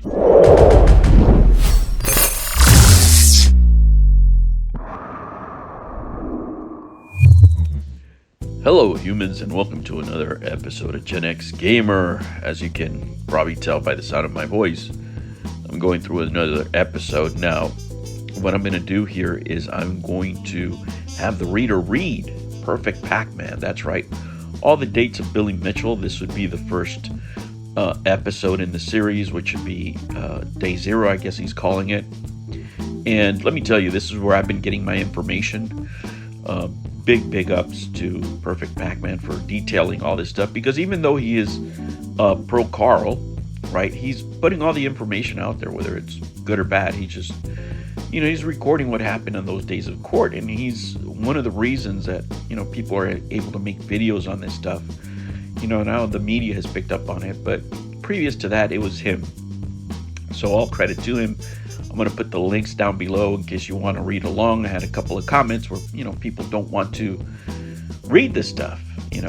Hello humans, and welcome to another episode of Gen X Gamer. As you can probably tell by the sound of my voice, I'm going through another episode. Now, what I'm going to do here is I'm going to have the reader read Perfect Pac-Man. That's right, all the dates of Billy Mitchell. This would be the first episode in the series, which would be day 0, I guess he's calling it. And let me tell you, this is where I've been getting my information. Big ups to Perfect Pac-Man for detailing all this stuff, because even though he is pro Karl, right, he's putting all the information out there, whether it's good or bad. He just, he's recording what happened on those days of court, and he's one of the reasons that, people are able to make videos on this stuff. Now the media has picked up on it, but previous to that, it was him. So all credit to him. I'm going to put the links down below in case you want to read along. I had a couple of comments where, people don't want to read this stuff. They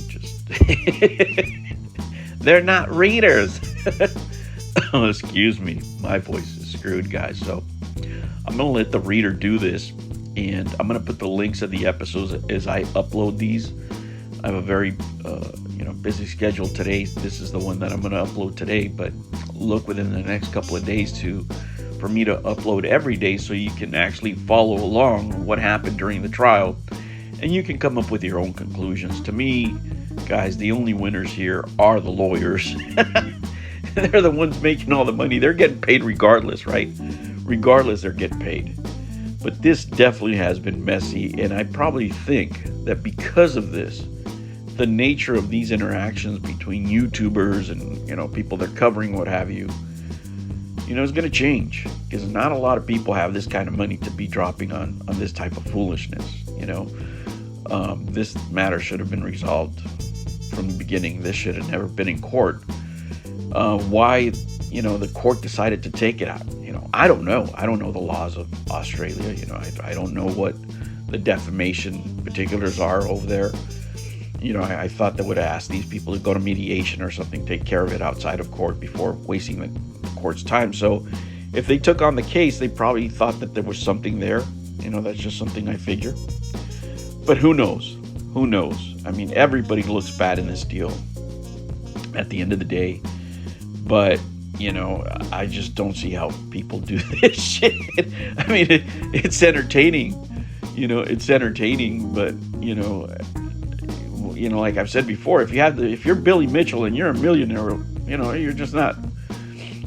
just, they're not readers. Oh, excuse me. My voice is screwed, guys. So I'm going to let the reader do this, and I'm going to put the links of the episodes as I upload these. I have a very, busy schedule today. This is the one that I'm going to upload today, but look within the next couple of days for me to upload every day, so you can actually follow along what happened during the trial, and you can come up with your own conclusions. To me, guys, the only winners here are the lawyers. They're the ones making all the money. They're getting paid regardless, right? Regardless, they're getting paid. But this definitely has been messy, and I probably think that because of this, the nature of these interactions between YouTubers and people they're covering, what have you, is going to change, because not a lot of people have this kind of money to be dropping on this type of foolishness. This matter should have been resolved from the beginning. This should have never been in court. Why, the court decided to take it out, I don't know. I don't know the laws of Australia. I don't know what the defamation particulars are over there. I thought they would ask these people to go to mediation or something, take care of it outside of court before wasting the court's time. So if they took on the case, they probably thought that there was something there. That's just something I figure. But who knows? Who knows? I mean, everybody looks bad in this deal at the end of the day. But, I just don't see how people do this shit. I mean, it's entertaining. It's entertaining, but, like I've said before, if you're Billy Mitchell and you're a millionaire, you're just not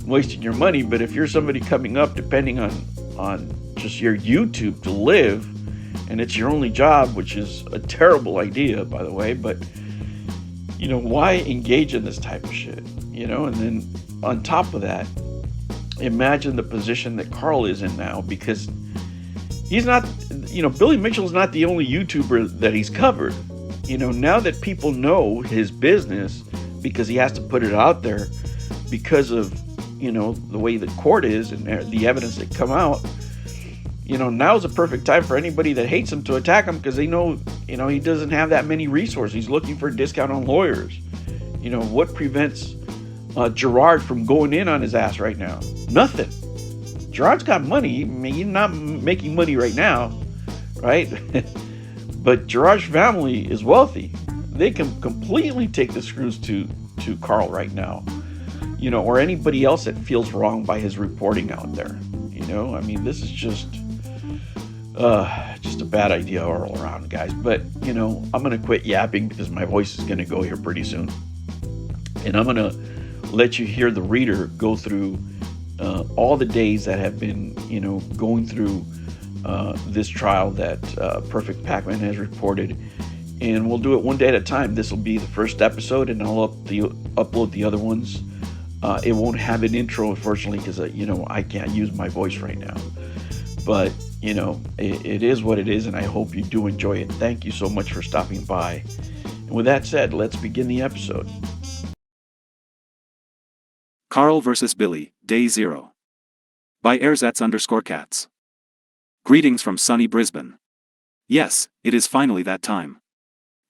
wasting your money. But if you're somebody coming up, depending on just your YouTube to live, and it's your only job, which is a terrible idea, by the way, but why engage in this type of shit? And then on top of that, imagine the position that Karl is in now, because he's not, Billy Mitchell's not the only YouTuber that he's covered. Now that people know his business, because he has to put it out there because of, the way the court is and the evidence that come out, now's a perfect time for anybody that hates him to attack him, because they know, he doesn't have that many resources. He's looking for a discount on lawyers. What prevents Gerard from going in on his ass right now? Nothing. Gerard's got money. He's not making money right now, right? But Gerard's family is wealthy. They can completely take the screws to Karl right now, or anybody else that feels wrong by his reporting out there. I mean, this is just a bad idea all around, guys. But, I'm going to quit yapping, because my voice is going to go here pretty soon. And I'm going to let you hear the reader go through all the days that have been, going through this trial that Perfect Pac-Man has reported, and we'll do it one day at a time. This will be the first episode, and I'll upload the other ones. It won't have an intro, unfortunately, because I can't use my voice right now. But it is what it is, and I hope you do enjoy it. Thank you so much for stopping by. And with that said, let's begin the episode. Karl vs. Billy, Day 0. By Ersatz_Cats. Greetings from sunny Brisbane. Yes, it is finally that time.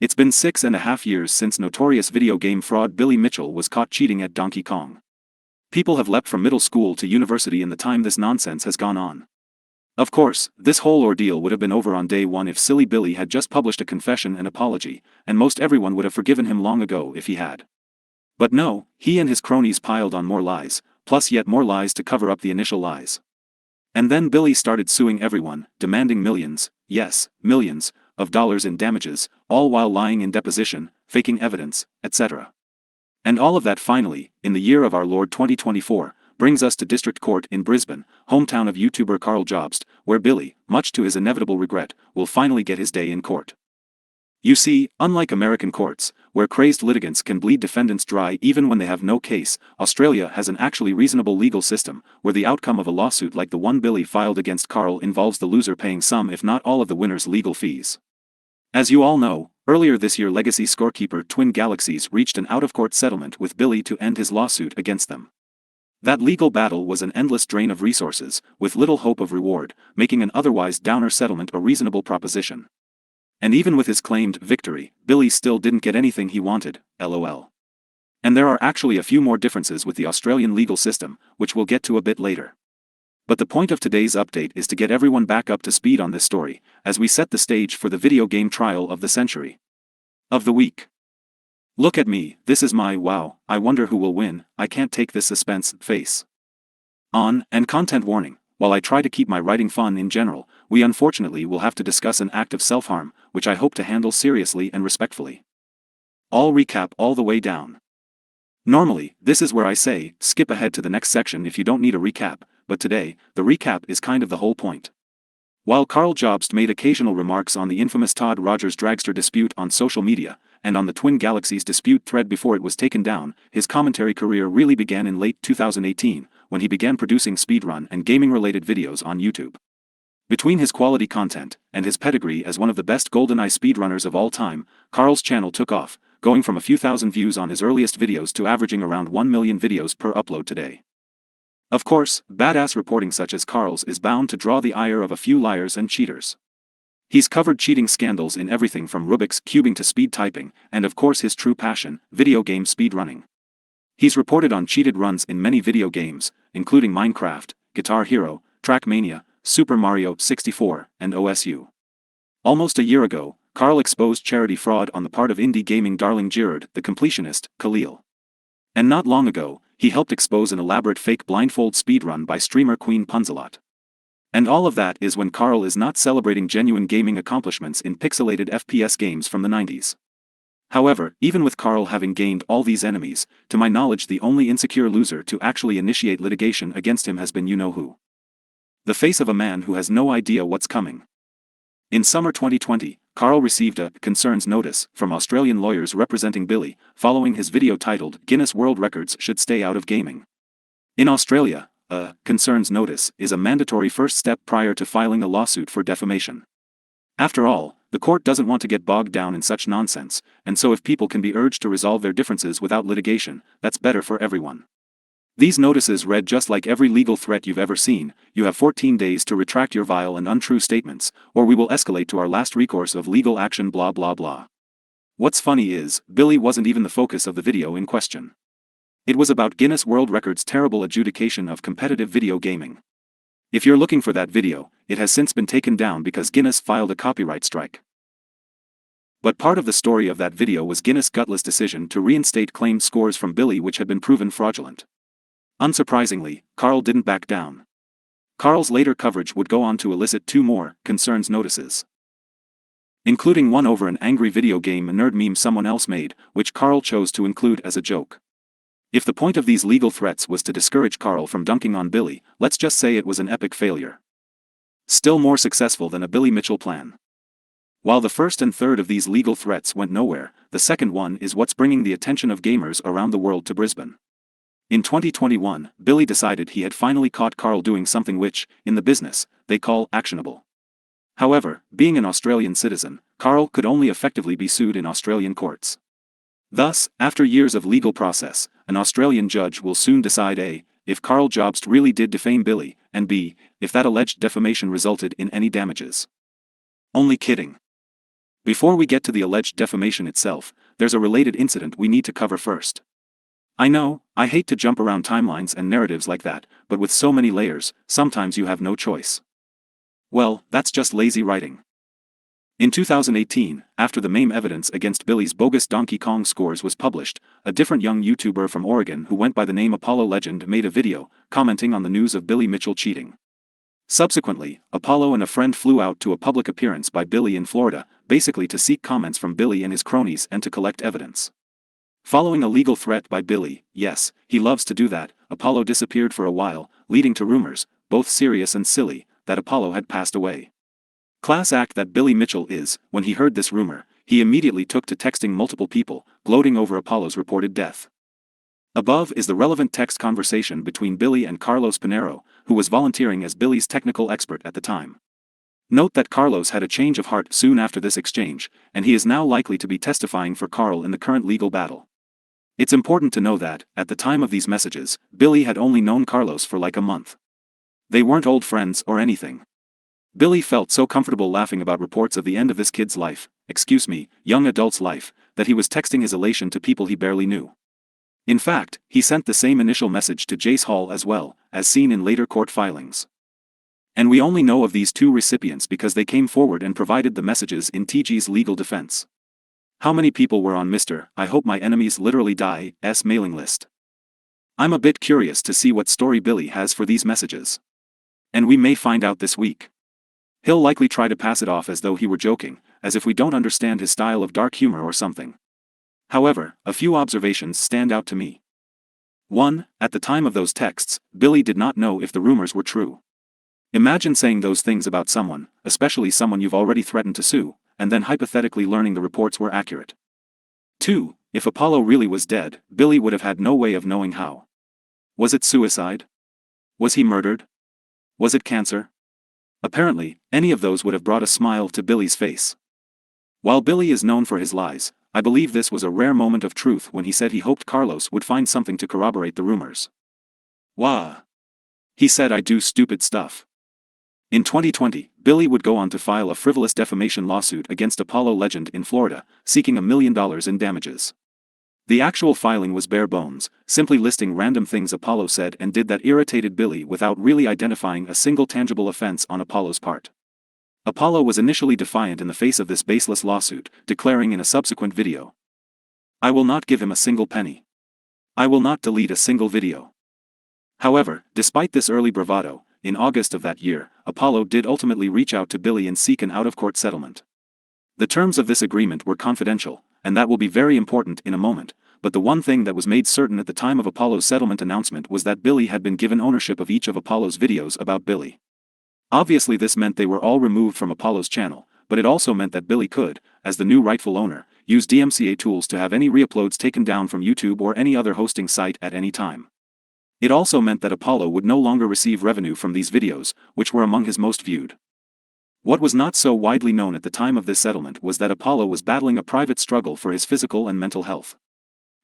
It's been 6.5 years since notorious video game fraud Billy Mitchell was caught cheating at Donkey Kong. People have leapt from middle school to university in the time this nonsense has gone on. Of course, this whole ordeal would have been over on day one if silly Billy had just published a confession and apology, and most everyone would have forgiven him long ago if he had. But no, he and his cronies piled on more lies, plus yet more lies to cover up the initial lies. And then Billy started suing everyone, demanding millions, yes, millions, of dollars in damages, all while lying in deposition, faking evidence, etc. And all of that finally, in the year of our Lord 2024, brings us to District Court in Brisbane, hometown of YouTuber Karl Jobst, where Billy, much to his inevitable regret, will finally get his day in court. You see, unlike American courts, where crazed litigants can bleed defendants dry even when they have no case, Australia has an actually reasonable legal system, where the outcome of a lawsuit like the one Billy filed against Karl involves the loser paying some if not all of the winner's legal fees. As you all know, earlier this year legacy scorekeeper Twin Galaxies reached an out-of-court settlement with Billy to end his lawsuit against them. That legal battle was an endless drain of resources, with little hope of reward, making an otherwise downer settlement a reasonable proposition. And even with his claimed victory, Billy still didn't get anything he wanted, lol. And there are actually a few more differences with the Australian legal system, which we'll get to a bit later. But the point of today's update is to get everyone back up to speed on this story, as we set the stage for the video game trial of the century. Of the week. Look at me, this is my wow, I wonder who will win, I can't take this suspense face. On, and content warning. While I try to keep my writing fun in general, we unfortunately will have to discuss an act of self-harm, which I hope to handle seriously and respectfully. I'll recap all the way down. Normally, this is where I say, skip ahead to the next section if you don't need a recap, but today, the recap is kind of the whole point. While Karl Jobst made occasional remarks on the infamous Todd Rogers dragster dispute on social media, and on the Twin Galaxies dispute thread before it was taken down, his commentary career really began in late 2018, when he began producing speedrun and gaming-related videos on YouTube. Between his quality content, and his pedigree as one of the best GoldenEye speedrunners of all time, Karl's channel took off, going from a few thousand views on his earliest videos to averaging around 1 million videos per upload today. Of course, badass reporting such as Karl's is bound to draw the ire of a few liars and cheaters. He's covered cheating scandals in everything from Rubik's cubing to speed typing, and of course his true passion, video game speedrunning. He's reported on cheated runs in many video games, including Minecraft, Guitar Hero, Trackmania, Super Mario 64, and OSU. Almost a year ago, Karl exposed charity fraud on the part of indie gaming darling Girard, the completionist, Khalil. And not long ago, he helped expose an elaborate fake blindfold speedrun by streamer Queen Punzalot. And all of that is when Karl is not celebrating genuine gaming accomplishments in pixelated FPS games from the 90s. However, even with Karl having gained all these enemies, to my knowledge the only insecure loser to actually initiate litigation against him has been you-know-who. The face of a man who has no idea what's coming. In summer 2020, Karl received a concerns notice from Australian lawyers representing Billy, following his video titled Guinness World Records Should Stay Out of Gaming. In Australia, a concerns notice is a mandatory first step prior to filing a lawsuit for defamation. After all, the court doesn't want to get bogged down in such nonsense, and so if people can be urged to resolve their differences without litigation, that's better for everyone. These notices read just like every legal threat you've ever seen: you have 14 days to retract your vile and untrue statements, or we will escalate to our last recourse of legal action blah blah blah. What's funny is, Billy wasn't even the focus of the video in question. It was about Guinness World Records' terrible adjudication of competitive video gaming. If you're looking for that video, it has since been taken down because Guinness filed a copyright strike. But part of the story of that video was Guinness' gutless decision to reinstate claimed scores from Billy which had been proven fraudulent. Unsurprisingly, Karl didn't back down. Karl's later coverage would go on to elicit 2 more concerns notices, including one over an angry video game nerd meme someone else made, which Karl chose to include as a joke. If the point of these legal threats was to discourage Karl from dunking on Billy, let's just say it was an epic failure. Still more successful than a Billy Mitchell plan. While the first and third of these legal threats went nowhere, the second one is what's bringing the attention of gamers around the world to Brisbane. In 2021, Billy decided he had finally caught Karl doing something which, in the business, they call actionable. However, being an Australian citizen, Karl could only effectively be sued in Australian courts. Thus, after years of legal process, an Australian judge will soon decide A, if Karl Jobst really did defame Billy, and B, if that alleged defamation resulted in any damages. Only kidding. Before we get to the alleged defamation itself, there's a related incident we need to cover first. I know, I hate to jump around timelines and narratives like that, but with so many layers, sometimes you have no choice. Well, that's just lazy writing. In 2018, after the MAME evidence against Billy's bogus Donkey Kong scores was published, a different young YouTuber from Oregon who went by the name Apollo Legend made a video, commenting on the news of Billy Mitchell cheating. Subsequently, Apollo and a friend flew out to a public appearance by Billy in Florida, basically to seek comments from Billy and his cronies and to collect evidence. Following a legal threat by Billy, yes, he loves to do that, Apollo disappeared for a while, leading to rumors, both serious and silly, that Apollo had passed away. Class act that Billy Mitchell is. When he heard this rumor, he immediately took to texting multiple people, gloating over Apollo's reported death. Above is the relevant text conversation between Billy and Carlos Pinero, who was volunteering as Billy's technical expert at the time. Note that Carlos had a change of heart soon after this exchange, and he is now likely to be testifying for Carl in the current legal battle. It's important to know that, at the time of these messages, Billy had only known Carlos for like a month. They weren't old friends or anything. Billy felt so comfortable laughing about reports of the end of this kid's life, young adult's life, that he was texting his elation to people he barely knew. In fact, he sent the same initial message to Jace Hall as well, as seen in later court filings. And we only know of these two recipients because they came forward and provided the messages in TG's legal defense. How many people were on Mr. I hope my enemies literally die's mailing list? I'm a bit curious to see what story Billy has for these messages. And we may find out this week. He'll likely try to pass it off as though he were joking, as if we don't understand his style of dark humor or something. However, a few observations stand out to me. 1. At the time of those texts, Billy did not know if the rumors were true. Imagine saying those things about someone, especially someone you've already threatened to sue, and then hypothetically learning the reports were accurate. 2. If Apollo really was dead, Billy would have had no way of knowing how. Was it suicide? Was he murdered? Was it cancer? Apparently, any of those would have brought a smile to Billy's face. While Billy is known for his lies, I believe this was a rare moment of truth when he said he hoped Carlos would find something to corroborate the rumors. Wah! He said I do stupid stuff. In 2020, Billy would go on to file a frivolous defamation lawsuit against Apollo Legend in Florida, seeking $1 million in damages. The actual filing was bare bones, simply listing random things Apollo said and did that irritated Billy without really identifying a single tangible offense on Apollo's part. Apollo was initially defiant in the face of this baseless lawsuit, declaring in a subsequent video, "I will not give him a single penny. I will not delete a single video." However, despite this early bravado, in August of that year, Apollo did ultimately reach out to Billy and seek an out-of-court settlement. The terms of this agreement were confidential, and that will be very important in a moment, but the one thing that was made certain at the time of Apollo's settlement announcement was that Billy had been given ownership of each of Apollo's videos about Billy. Obviously this meant they were all removed from Apollo's channel, but it also meant that Billy could, as the new rightful owner, use DMCA tools to have any reuploads taken down from YouTube or any other hosting site at any time. It also meant that Apollo would no longer receive revenue from these videos, which were among his most viewed. What was not so widely known at the time of this settlement was that Apollo was battling a private struggle for his physical and mental health.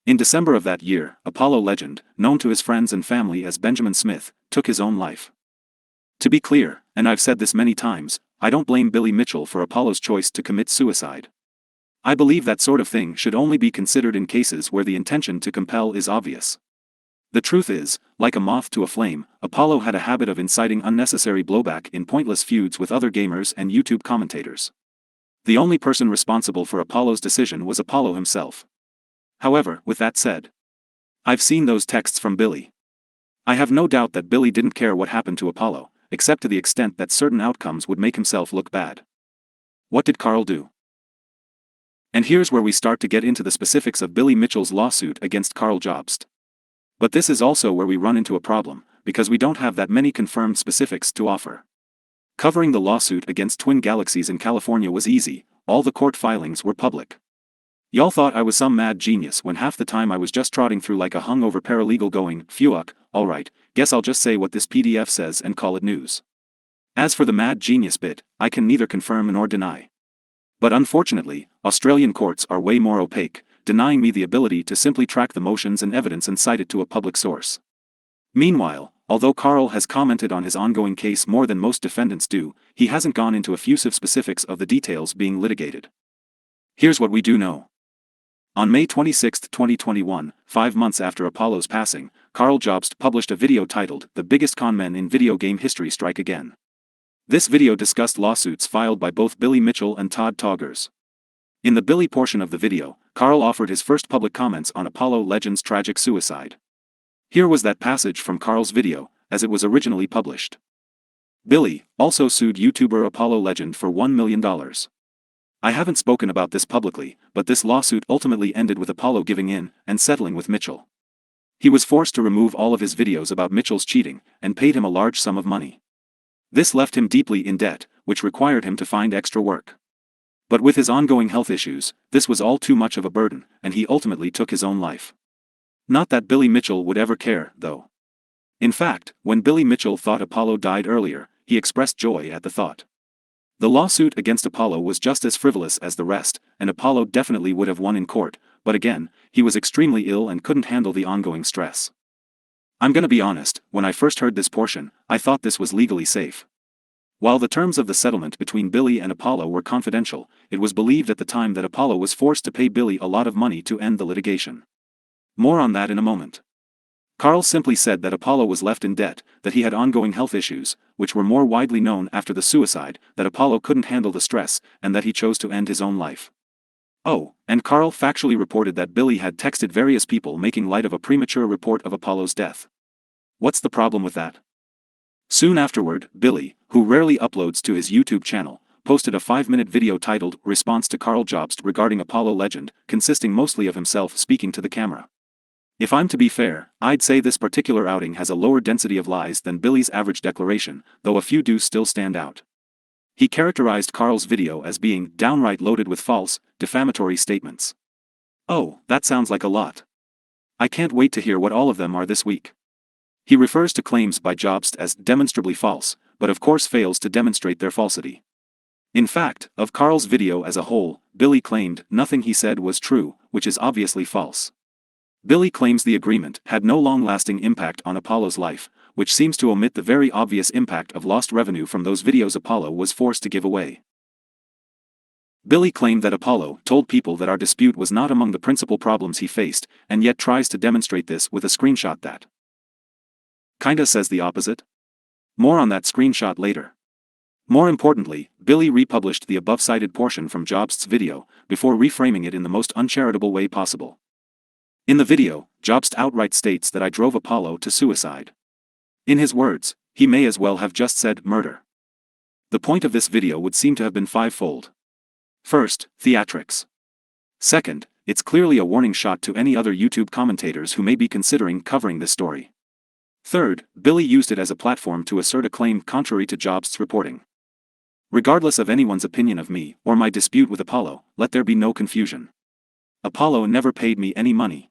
In December of that year, Apollo Legend, known to his friends and family as Benjamin Smith, took his own life. To be clear, and I've said this many times, I don't blame Billy Mitchell for Apollo's choice to commit suicide. I believe that sort of thing should only be considered in cases where the intention to compel is obvious. The truth is, like a moth to a flame, Apollo had a habit of inciting unnecessary blowback in pointless feuds with other gamers and YouTube commentators. The only person responsible for Apollo's decision was Apollo himself. However, with that said, I've seen those texts from Billy. I have no doubt that Billy didn't care what happened to Apollo, except to the extent that certain outcomes would make himself look bad. What did Karl do? And here's where we start to get into the specifics of Billy Mitchell's lawsuit against Karl Jobst. But this is also where we run into a problem, because we don't have that many confirmed specifics to offer. Covering the lawsuit against Twin Galaxies in California was easy, all the court filings were public. Y'all thought I was some mad genius when half the time I was just trotting through like a hungover paralegal going, phew, alright, guess I'll just say what this PDF says and call it news. As for the mad genius bit, I can neither confirm nor deny. But unfortunately, Australian courts are way more opaque, denying me the ability to simply track the motions and evidence and cite it to a public source. Meanwhile, although Karl has commented on his ongoing case more than most defendants do, he hasn't gone into effusive specifics of the details being litigated. Here's what we do know. On May 26, 2021, 5 months after Apollo's passing, Karl Jobst published a video titled, "The Biggest Conmen in Video Game History Strike Again." This video discussed lawsuits filed by both Billy Mitchell and Todd Toggers. In the Billy portion of the video, Karl offered his first public comments on Apollo Legend's tragic suicide. Here was that passage from Karl's video, as it was originally published. Billy also sued YouTuber Apollo Legend for $1 million. I haven't spoken about this publicly, but this lawsuit ultimately ended with Apollo giving in and settling with Mitchell. He was forced to remove all of his videos about Mitchell's cheating, and paid him a large sum of money. This left him deeply in debt, which required him to find extra work. But with his ongoing health issues, this was all too much of a burden, and he ultimately took his own life. Not that Billy Mitchell would ever care, though. In fact, when Billy Mitchell thought Apollo died earlier, he expressed joy at the thought. The lawsuit against Apollo was just as frivolous as the rest, and Apollo definitely would have won in court, but again, he was extremely ill and couldn't handle the ongoing stress. I'm gonna be honest, when I first heard this portion, I thought this was legally safe. While the terms of the settlement between Billy and Apollo were confidential, it was believed at the time that Apollo was forced to pay Billy a lot of money to end the litigation. More on that in a moment. Karl simply said that Apollo was left in debt, that he had ongoing health issues, which were more widely known after the suicide, that Apollo couldn't handle the stress, and that he chose to end his own life. Oh, and Karl factually reported that Billy had texted various people making light of a premature report of Apollo's death. What's the problem with that? Soon afterward, Billy, who rarely uploads to his YouTube channel, posted a 5-minute video titled "Response to Karl Jobst Regarding Apollo Legend," consisting mostly of himself speaking to the camera. If I'm to be fair, I'd say this particular outing has a lower density of lies than Billy's average declaration, though a few do still stand out. He characterized Karl's video as being downright loaded with false, defamatory statements. Oh, that sounds like a lot. I can't wait to hear what all of them are this week. He refers to claims by Jobst as demonstrably false, but of course fails to demonstrate their falsity. In fact, of Karl's video as a whole, Billy claimed nothing he said was true, which is obviously false. Billy claims the agreement had no long-lasting impact on Apollo's life, which seems to omit the very obvious impact of lost revenue from those videos Apollo was forced to give away. Billy claimed that Apollo told people that our dispute was not among the principal problems he faced, and yet tries to demonstrate this with a screenshot that kinda says the opposite. More on that screenshot later. More importantly, Billy republished the above-cited portion from Jobst's video, before reframing it in the most uncharitable way possible. In the video, Jobst outright states that I drove Apollo to suicide. In his words, he may as well have just said murder. The point of this video would seem to have been fivefold. First, theatrics. Second, it's clearly a warning shot to any other YouTube commentators who may be considering covering this story. Third, Billy used it as a platform to assert a claim contrary to Jobst's reporting. Regardless of anyone's opinion of me, or my dispute with Apollo, let there be no confusion. Apollo never paid me any money.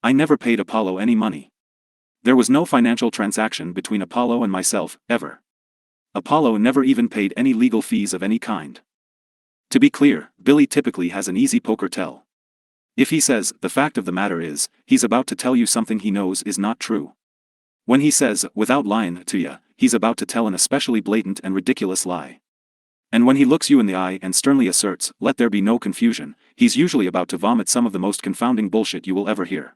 I never paid Apollo any money. There was no financial transaction between Apollo and myself, ever. Apollo never even paid any legal fees of any kind. To be clear, Billy typically has an easy poker tell. If he says, the fact of the matter is, he's about to tell you something he knows is not true. When he says, without lying to ya, he's about to tell an especially blatant and ridiculous lie. And when he looks you in the eye and sternly asserts, let there be no confusion, he's usually about to vomit some of the most confounding bullshit you will ever hear.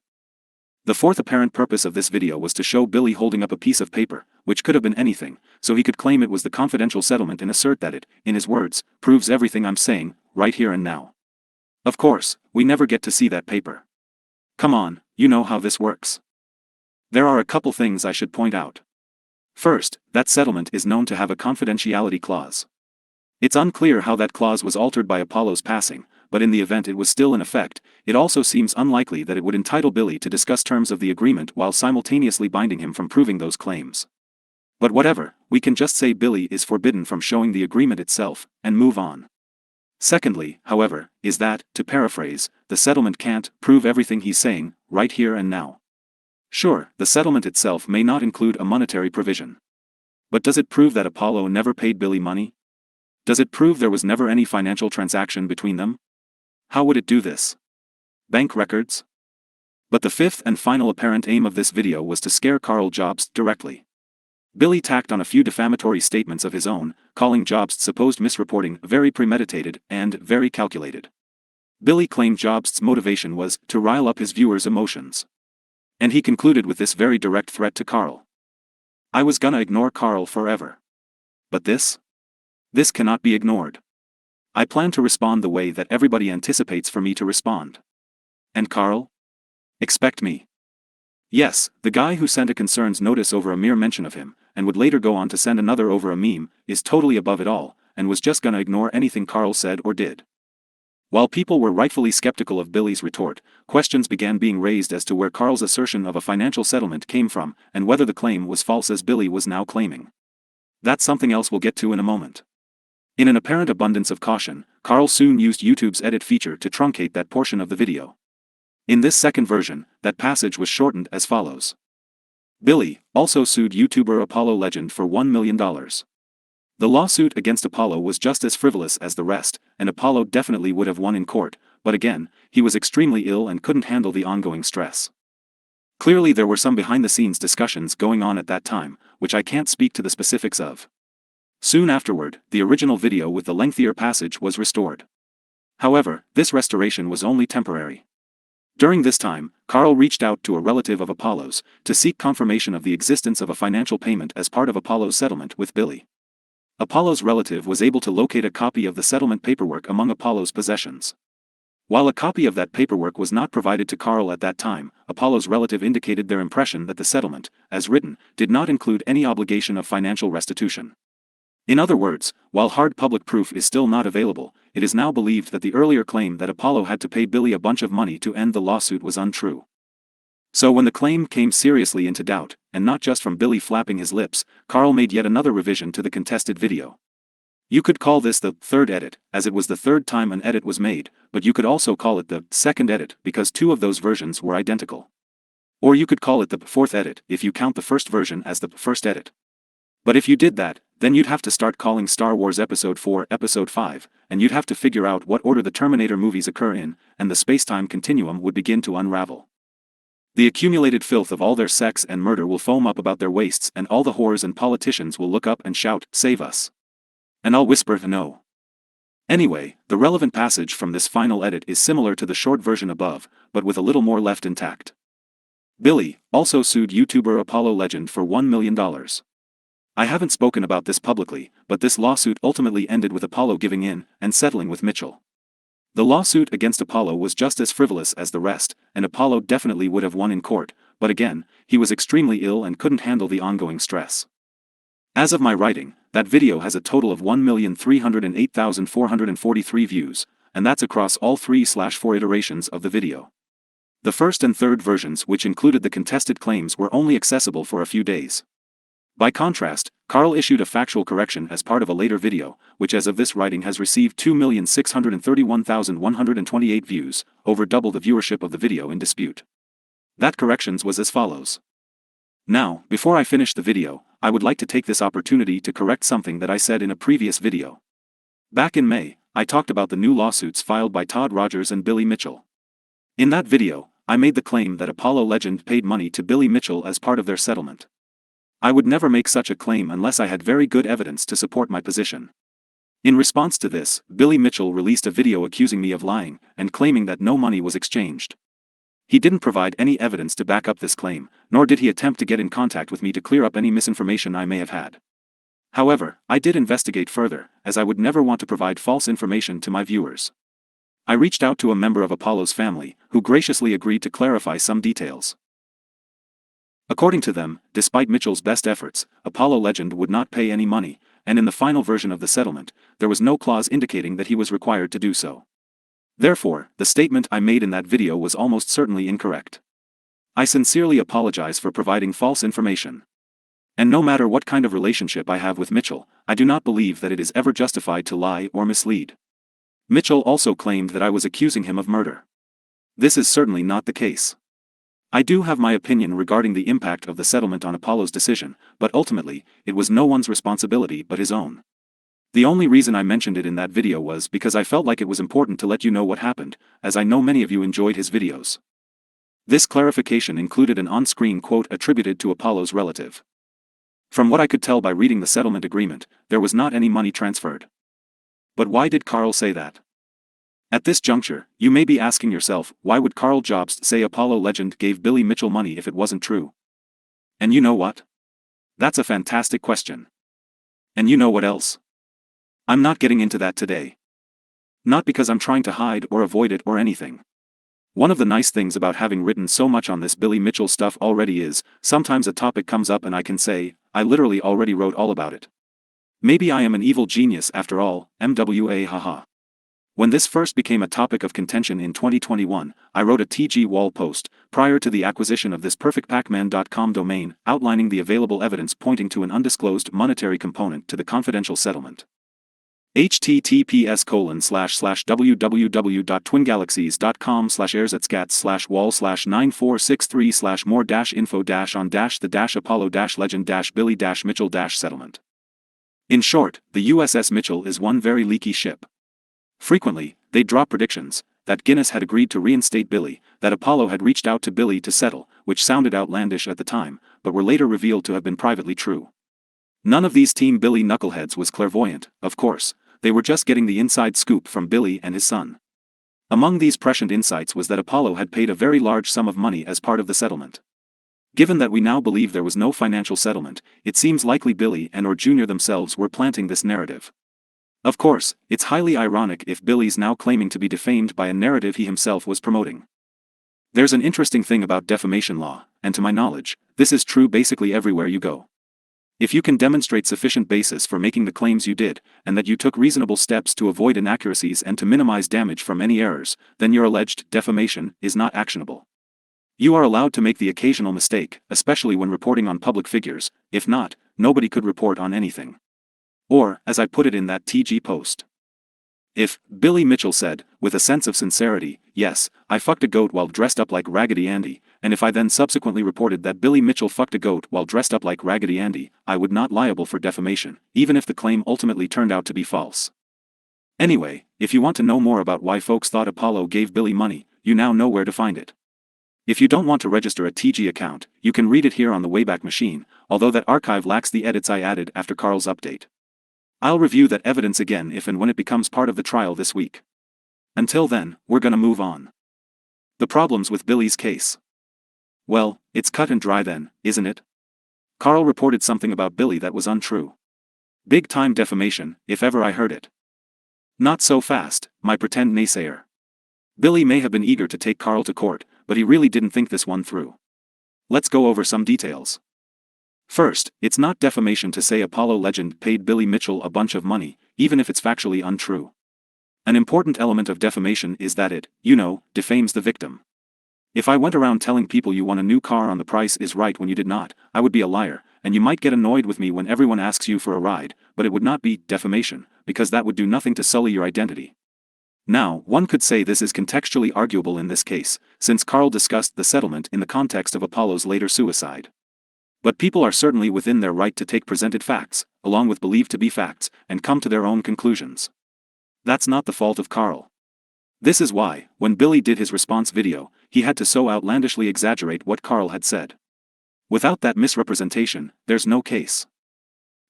The fourth apparent purpose of this video was to show Billy holding up a piece of paper, which could have been anything, so he could claim it was the confidential settlement and assert that it, in his words, proves everything I'm saying, right here and now. Of course, we never get to see that paper. Come on, you know how this works. There are a couple things I should point out. First, that settlement is known to have a confidentiality clause. It's unclear how that clause was altered by Apollo's passing, but in the event it was still in effect, it also seems unlikely that it would entitle Billy to discuss terms of the agreement while simultaneously binding him from proving those claims. But whatever, we can just say Billy is forbidden from showing the agreement itself, and move on. Secondly, however, is that, to paraphrase, the settlement can't prove everything he's saying, right here and now. Sure, the settlement itself may not include a monetary provision. But does it prove that Apollo never paid Billy money? Does it prove there was never any financial transaction between them? How would it do this? Bank records? But the fifth and final apparent aim of this video was to scare Karl Jobst directly. Billy tacked on a few defamatory statements of his own, calling Jobst's supposed misreporting very premeditated and very calculated. Billy claimed Jobst's motivation was to rile up his viewers' emotions. And he concluded with this very direct threat to Karl. I was gonna ignore Karl forever. But this cannot be ignored. I plan to respond the way that everybody anticipates for me to respond. And Karl? Expect me. Yes, the guy who sent a concerns notice over a mere mention of him, and would later go on to send another over a meme, is totally above it all, and was just gonna ignore anything Karl said or did. While people were rightfully skeptical of Billy's retort, questions began being raised as to where Karl's assertion of a financial settlement came from, and whether the claim was false as Billy was now claiming. That's something else we'll get to in a moment. In an apparent abundance of caution, Karl soon used YouTube's edit feature to truncate that portion of the video. In this second version, that passage was shortened as follows. Billy also sued YouTuber Apollo Legend for $1 million. The lawsuit against Apollo was just as frivolous as the rest, and Apollo definitely would have won in court, but again, he was extremely ill and couldn't handle the ongoing stress. Clearly there were some behind-the-scenes discussions going on at that time, which I can't speak to the specifics of. Soon afterward, the original video with the lengthier passage was restored. However, this restoration was only temporary. During this time, Karl reached out to a relative of Apollo's to seek confirmation of the existence of a financial payment as part of Apollo's settlement with Billy. Apollo's relative was able to locate a copy of the settlement paperwork among Apollo's possessions. While a copy of that paperwork was not provided to Karl at that time, Apollo's relative indicated their impression that the settlement, as written, did not include any obligation of financial restitution. In other words, while hard public proof is still not available, it is now believed that the earlier claim that Apollo had to pay Billy a bunch of money to end the lawsuit was untrue. So when the claim came seriously into doubt, and not just from Billy flapping his lips, Karl made yet another revision to the contested video. You could call this the third edit, as it was the third time an edit was made, but you could also call it the second edit because two of those versions were identical. Or you could call it the fourth edit if you count the first version as the first edit. But if you did that, then you'd have to start calling Star Wars Episode 4 Episode 5, and you'd have to figure out what order the Terminator movies occur in, and the space-time continuum would begin to unravel. The accumulated filth of all their sex and murder will foam up about their waists, and all the whores and politicians will look up and shout, "Save us." And I'll whisper, "No." Anyway, the relevant passage from this final edit is similar to the short version above, but with a little more left intact. Billy also sued YouTuber Apollo Legend for $1 million. I haven't spoken about this publicly, but this lawsuit ultimately ended with Apollo giving in and settling with Mitchel. The lawsuit against Apollo was just as frivolous as the rest, and Apollo definitely would have won in court, but again, he was extremely ill and couldn't handle the ongoing stress. As of my writing, that video has a total of 1,308,443 views, and that's across all 3/4 iterations of the video. The first and third versions, which included the contested claims, were only accessible for a few days. By contrast, Karl issued a factual correction as part of a later video, which as of this writing has received 2,631,128 views, over double the viewership of the video in dispute. That corrections was as follows. Now, before I finish the video, I would like to take this opportunity to correct something that I said in a previous video. Back in May, I talked about the new lawsuits filed by Todd Rogers and Billy Mitchell. In that video, I made the claim that Apollo Legend paid money to Billy Mitchell as part of their settlement. I would never make such a claim unless I had very good evidence to support my position. In response to this, Billy Mitchell released a video accusing me of lying and claiming that no money was exchanged. He didn't provide any evidence to back up this claim, nor did he attempt to get in contact with me to clear up any misinformation I may have had. However, I did investigate further, as I would never want to provide false information to my viewers. I reached out to a member of Apollo's family, who graciously agreed to clarify some details. According to them, despite Mitchell's best efforts, Apollo Legend would not pay any money, and in the final version of the settlement, there was no clause indicating that he was required to do so. Therefore, the statement I made in that video was almost certainly incorrect. I sincerely apologize for providing false information. And no matter what kind of relationship I have with Mitchell, I do not believe that it is ever justified to lie or mislead. Mitchell also claimed that I was accusing him of murder. This is certainly not the case. I do have my opinion regarding the impact of the settlement on Apollo's decision, but ultimately, it was no one's responsibility but his own. The only reason I mentioned it in that video was because I felt like it was important to let you know what happened, as I know many of you enjoyed his videos. This clarification included an on-screen quote attributed to Apollo's relative. From what I could tell by reading the settlement agreement, there was not any money transferred. But why did Karl say that? At this juncture, you may be asking yourself, why would Karl Jobst say Apollo legend gave Billy Mitchell money if it wasn't true? And you know what? That's a fantastic question. And you know what else? I'm not getting into that today. Not because I'm trying to hide or avoid it or anything. One of the nice things about having written so much on this Billy Mitchell stuff already is, sometimes a topic comes up and I can say, I literally already wrote all about it. Maybe I am an evil genius after all, MWA haha. When this first became a topic of contention in 2021, I wrote a TG wall post, prior to the acquisition of this perfectpacman.com domain, outlining the available evidence pointing to an undisclosed monetary component to the confidential settlement. https://www.twinGalaxies.com/airsatskats/wall/9463/more-info-on-the-Billy-Mitchell-settlement. In short, the USS Mitchell is one very leaky ship. Frequently, they drop predictions that Guinness had agreed to reinstate Billy, that Apollo had reached out to Billy to settle, which sounded outlandish at the time, but were later revealed to have been privately true. None of these Team Billy knuckleheads was clairvoyant, of course. They were just getting the inside scoop from Billy and his son. Among these prescient insights was that Apollo had paid a very large sum of money as part of the settlement. Given that we now believe there was no financial settlement, it seems likely Billy and or Jr. themselves were planting this narrative. Of course, it's highly ironic if Billy's now claiming to be defamed by a narrative he himself was promoting. There's an interesting thing about defamation law, and to my knowledge, this is true basically everywhere you go. If you can demonstrate sufficient basis for making the claims you did, and that you took reasonable steps to avoid inaccuracies and to minimize damage from any errors, then your alleged defamation is not actionable. You are allowed to make the occasional mistake, especially when reporting on public figures. If not, nobody could report on anything. Or, as I put it in that TG post, if Billy Mitchell said, with a sense of sincerity, yes, I fucked a goat while dressed up like Raggedy Andy, and if I then subsequently reported that Billy Mitchell fucked a goat while dressed up like Raggedy Andy, I would not liable for defamation, even if the claim ultimately turned out to be false. Anyway, if you want to know more about why folks thought Apollo gave Billy money, you now know where to find it. If you don't want to register a TG account, you can read it here on the Wayback Machine, although that archive lacks the edits I added after Karl's update. I'll review that evidence again if and when it becomes part of the trial this week. Until then, we're gonna move on. The problems with Billy's case. Well, it's cut and dry then, isn't it? Karl reported something about Billy that was untrue. Big time defamation, if ever I heard it. Not so fast, my pretend naysayer. Billy may have been eager to take Karl to court, but he really didn't think this one through. Let's go over some details. First, it's not defamation to say Apollo legend paid Billy Mitchell a bunch of money, even if it's factually untrue. An important element of defamation is that it, defames the victim. If I went around telling people you won a new car on The Price is Right when you did not, I would be a liar, and you might get annoyed with me when everyone asks you for a ride, but it would not be defamation, because that would do nothing to sully your identity. Now, one could say this is contextually arguable in this case, since Karl discussed the settlement in the context of Apollo's later suicide. But people are certainly within their right to take presented facts, along with believed to be facts, and come to their own conclusions. That's not the fault of Karl. This is why, when Billy did his response video, he had to so outlandishly exaggerate what Karl had said. Without that misrepresentation, there's no case.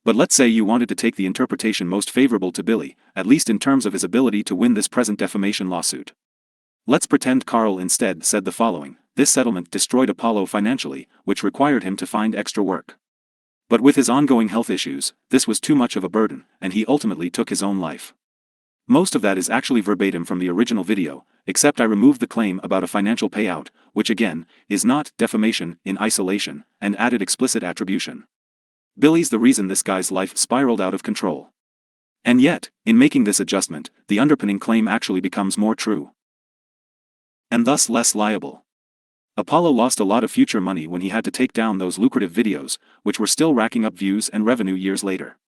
But let's say you wanted to take the interpretation most favorable to Billy, at least in terms of his ability to win this present defamation lawsuit. Let's pretend Karl instead said the following: this settlement destroyed Apollo financially, which required him to find extra work. But with his ongoing health issues, this was too much of a burden, and he ultimately took his own life. Most of that is actually verbatim from the original video, except I removed the claim about a financial payout, which again, is not defamation in isolation, and added explicit attribution. Billy's the reason this guy's life spiraled out of control. And yet, in making this adjustment, the underpinning claim actually becomes more true. And thus less liable. Apollo lost a lot of future money when he had to take down those lucrative videos, which were still racking up views and revenue years later.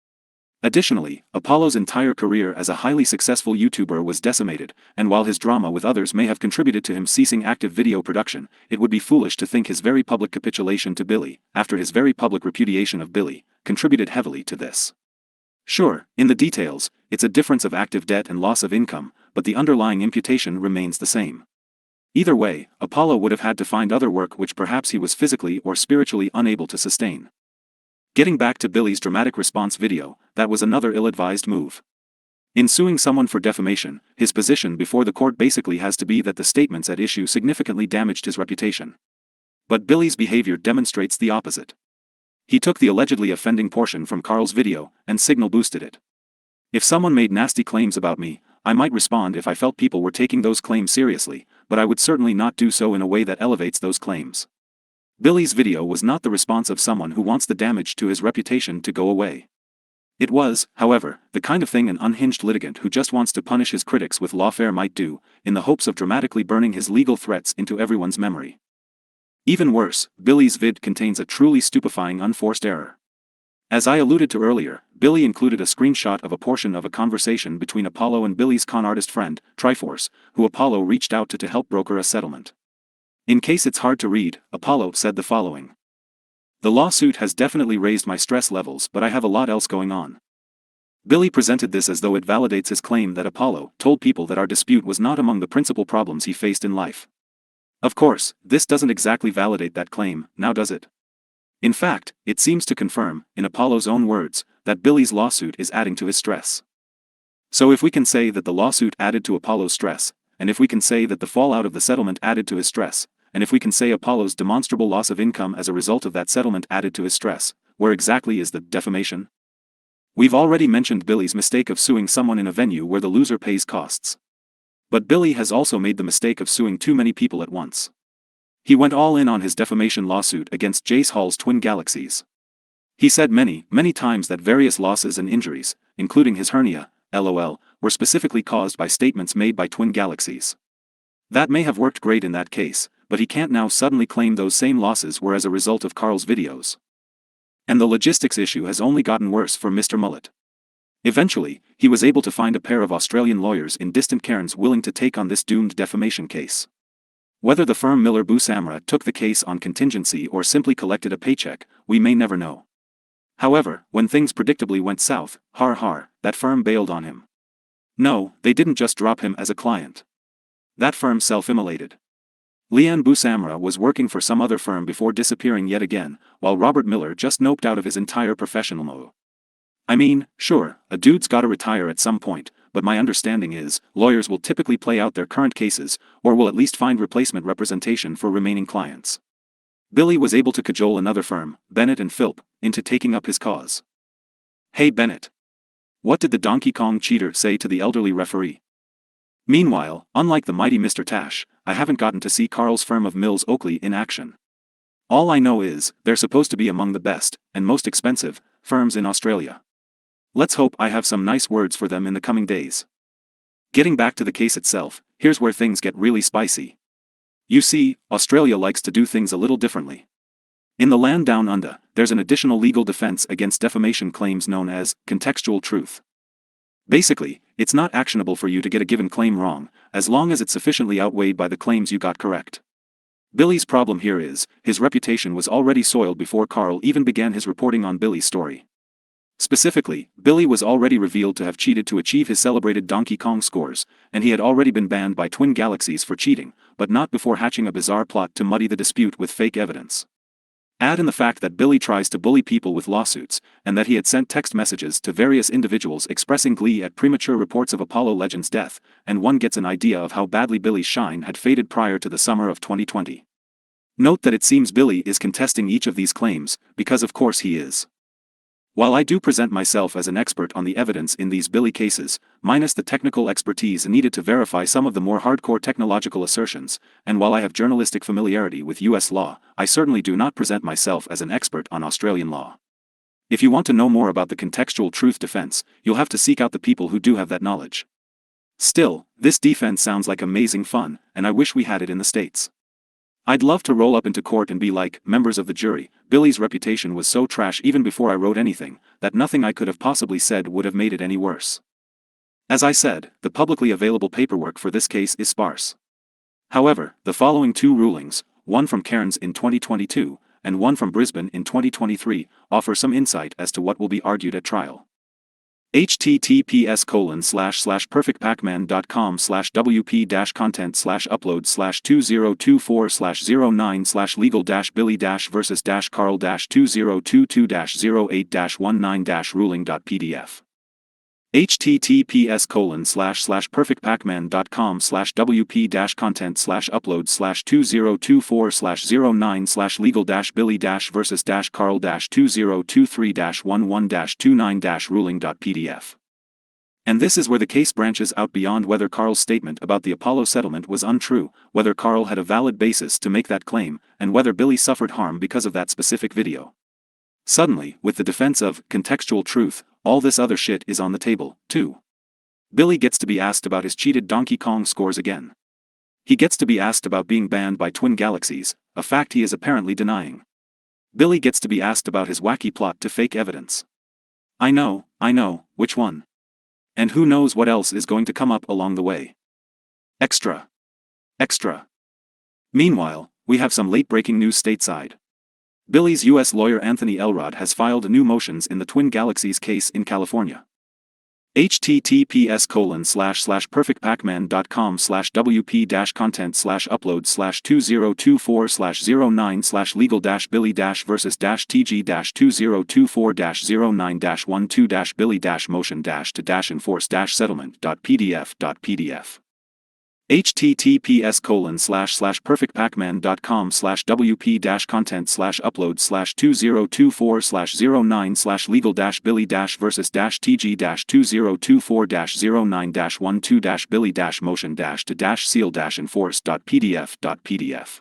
Additionally, Apollo's entire career as a highly successful YouTuber was decimated, and while his drama with others may have contributed to him ceasing active video production, it would be foolish to think his very public capitulation to Billy, after his very public repudiation of Billy, contributed heavily to this. Sure, in the details, it's a difference of active debt and loss of income, but the underlying imputation remains the same. Either way, Apollo would have had to find other work which perhaps he was physically or spiritually unable to sustain. Getting back to Billy's dramatic response video, that was another ill-advised move. In suing someone for defamation, his position before the court basically has to be that the statements at issue significantly damaged his reputation. But Billy's behavior demonstrates the opposite. He took the allegedly offending portion from Karl's video and signal boosted it. If someone made nasty claims about me, I might respond if I felt people were taking those claims seriously, but I would certainly not do so in a way that elevates those claims. Billy's video was not the response of someone who wants the damage to his reputation to go away. It was, however, the kind of thing an unhinged litigant who just wants to punish his critics with lawfare might do, in the hopes of dramatically burning his legal threats into everyone's memory. Even worse, Billy's vid contains a truly stupefying unforced error. As I alluded to earlier, Billy included a screenshot of a portion of a conversation between Apollo and Billy's con artist friend, Triforce, who Apollo reached out to help broker a settlement. In case it's hard to read, Apollo said the following. "The lawsuit has definitely raised my stress levels, but I have a lot else going on." Billy presented this as though it validates his claim that Apollo told people that our dispute was not among the principal problems he faced in life. Of course, this doesn't exactly validate that claim, now does it? In fact, it seems to confirm, in Apollo's own words, that Billy's lawsuit is adding to his stress. So if we can say that the lawsuit added to Apollo's stress, and if we can say that the fallout of the settlement added to his stress, and if we can say Apollo's demonstrable loss of income as a result of that settlement added to his stress, where exactly is the defamation? We've already mentioned Billy's mistake of suing someone in a venue where the loser pays costs. But Billy has also made the mistake of suing too many people at once. He went all in on his defamation lawsuit against Jace Hall's Twin Galaxies. He said many times that various losses and injuries, including his hernia, LOL, were specifically caused by statements made by Twin Galaxies. That may have worked great in that case, but he can't now suddenly claim those same losses were as a result of Karl's videos. And the logistics issue has only gotten worse for Mr. Mullet. Eventually, he was able to find a pair of Australian lawyers in distant Cairns willing to take on this doomed defamation case. Whether the firm Miller Busamra took the case on contingency or simply collected a paycheck, we may never know. However, when things predictably went south, that firm bailed on him. No, they didn't just drop him as a client. That firm self-immolated. Leanne Busamra was working for some other firm before disappearing yet again, while Robert Miller just noped out of his entire professional mode. I mean, sure, a dude's gotta retire at some point, but my understanding is, lawyers will typically play out their current cases, or will at least find replacement representation for remaining clients. Billy was able to cajole another firm, Bennett and Philp, into taking up his cause. Hey Bennett. What did the Donkey Kong cheater say to the elderly referee? Meanwhile, unlike the mighty Mr. Tash, I haven't gotten to see Karl's firm of Mills Oakley in action. All I know is, they're supposed to be among the best, and most expensive, firms in Australia. Let's hope I have some nice words for them in the coming days. Getting back to the case itself, here's where things get really spicy. You see, Australia likes to do things a little differently. In the land down under, there's an additional legal defense against defamation claims known as contextual truth. Basically, it's not actionable for you to get a given claim wrong, as long as it's sufficiently outweighed by the claims you got correct. Billy's problem here is, his reputation was already soiled before Karl even began his reporting on Billy's story. Specifically, Billy was already revealed to have cheated to achieve his celebrated Donkey Kong scores, and he had already been banned by Twin Galaxies for cheating, but not before hatching a bizarre plot to muddy the dispute with fake evidence. Add in the fact that Billy tries to bully people with lawsuits, and that he had sent text messages to various individuals expressing glee at premature reports of Apollo Legend's death, and one gets an idea of how badly Billy's shine had faded prior to the summer of 2020. Note that it seems Billy is contesting each of these claims, because of course he is. While I do present myself as an expert on the evidence in these Billy cases, minus the technical expertise needed to verify some of the more hardcore technological assertions, and while I have journalistic familiarity with US law, I certainly do not present myself as an expert on Australian law. If you want to know more about the contextual truth defense, you'll have to seek out the people who do have that knowledge. Still, this defense sounds like amazing fun, and I wish we had it in the States. I'd love to roll up into court and be like, members of the jury, Billy's reputation was so trash even before I wrote anything, that nothing I could have possibly said would have made it any worse. As I said, the publicly available paperwork for this case is sparse. However, the following two rulings, one from Cairns in 2022, and one from Brisbane in 2023, offer some insight as to what will be argued at trial. https://perfectpacman.com/wp-content/upload/2024/09/legal-billy-versus-Karl-2022-08-19-ruling.pdf https://perfectpacman.com/wp-content/upload/2024/09/legal-billy-versus-Karl-2023-11-209-ruling.pdf. And this is where the case branches out beyond whether Karl's statement about the Apollo settlement was untrue, whether Karl had a valid basis to make that claim, and whether Billy suffered harm because of that specific video. Suddenly, with the defense of contextual truth, all this other shit is on the table, too. Billy gets to be asked about his cheated Donkey Kong scores again. He gets to be asked about being banned by Twin Galaxies, a fact he is apparently denying. Billy gets to be asked about his wacky plot to fake evidence. I know, which one? And who knows what else is going to come up along the way. Extra. Meanwhile, we have some late-breaking news stateside. Billy's U.S. lawyer Anthony Elrod has filed new motions in the Twin Galaxies case in California. https://perfectpacman.com/wp-content/upload/2024/09/1-billy-versus-TG-2024-09-12-billy-motion-to-verify https://perfectpacman.com/wp-content/upload/2024/09/1-billy-versus-TG-2024/09/12-billy-motion-to-dash-seal-and-force.pdf.pdf.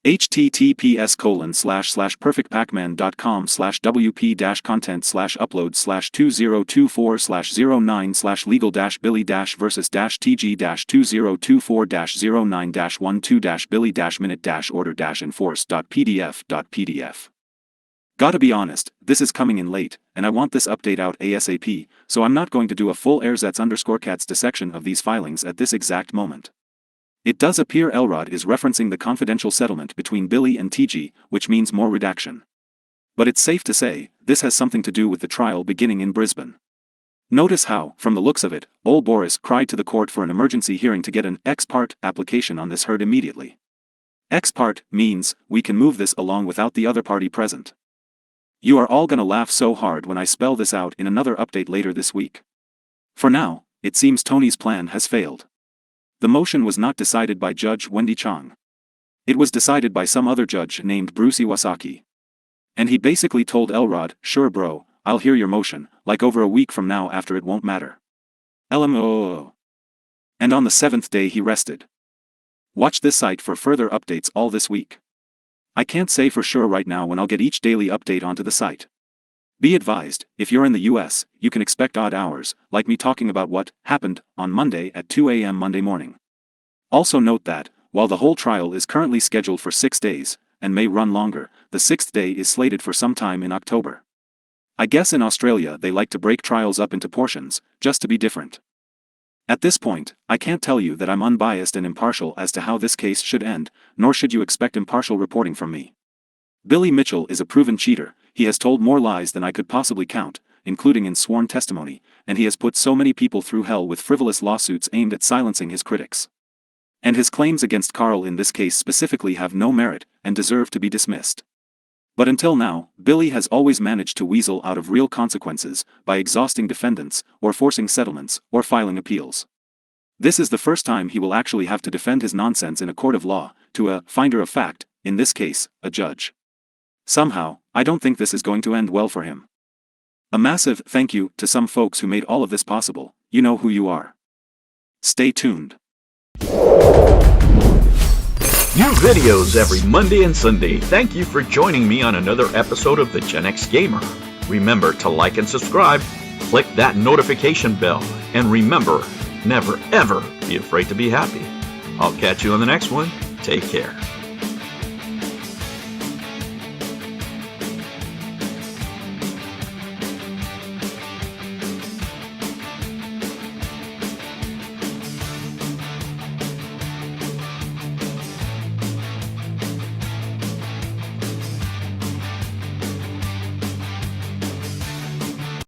https://perfectpacman.com/wp-content/upload/2024/09/1-billy-versus-TG-2024/09/12-billy-minute-order-and-force.pdf.pdf. Gotta be honest, this is coming in late, and I want this update out ASAP, so I'm not going to do a full _cats dissection of these filings at this exact moment. It does appear Elrod is referencing the confidential settlement between Billy and TG, which means more redaction. But it's safe to say, this has something to do with the trial beginning in Brisbane. Notice how, from the looks of it, old Boris cried to the court for an emergency hearing to get an ex parte application on this heard immediately. Ex parte means, we can move this along without the other party present. You are all gonna laugh so hard when I spell this out in another update later this week. For now, it seems Tony's plan has failed. The motion was not decided by Judge Wendy Chong. It was decided by some other judge named Bruce Iwasaki. And he basically told Elrod, sure bro, I'll hear your motion, like over a week from now after it won't matter. LMOO. And on the 7th day he rested. Watch this site for further updates all this week. I can't say for sure right now when I'll get each daily update onto the site. Be advised, if you're in the US, you can expect odd hours, like me talking about what happened on Monday at 2 a.m. Monday morning. Also note that, while the whole trial is currently scheduled for 6 days, and may run longer, the 6th day is slated for some time in October. I guess in Australia they like to break trials up into portions, just to be different. At this point, I can't tell you that I'm unbiased and impartial as to how this case should end, nor should you expect impartial reporting from me. Billy Mitchell is a proven cheater. He has told more lies than I could possibly count, including in sworn testimony, and he has put so many people through hell with frivolous lawsuits aimed at silencing his critics. And his claims against Karl in this case specifically have no merit, and deserve to be dismissed. But until now, Billy has always managed to weasel out of real consequences, by exhausting defendants, or forcing settlements, or filing appeals. This is the first time he will actually have to defend his nonsense in a court of law, to a finder of fact, in this case, a judge. Somehow, I don't think this is going to end well for him. A massive thank you to some folks who made all of this possible. You know who you are. Stay tuned. New videos every Monday and Sunday. Thank you for joining me on another episode of the Gen X Gamer. Remember to like and subscribe, click that notification bell, and remember, never ever be afraid to be happy. I'll catch you on the next one. Take care.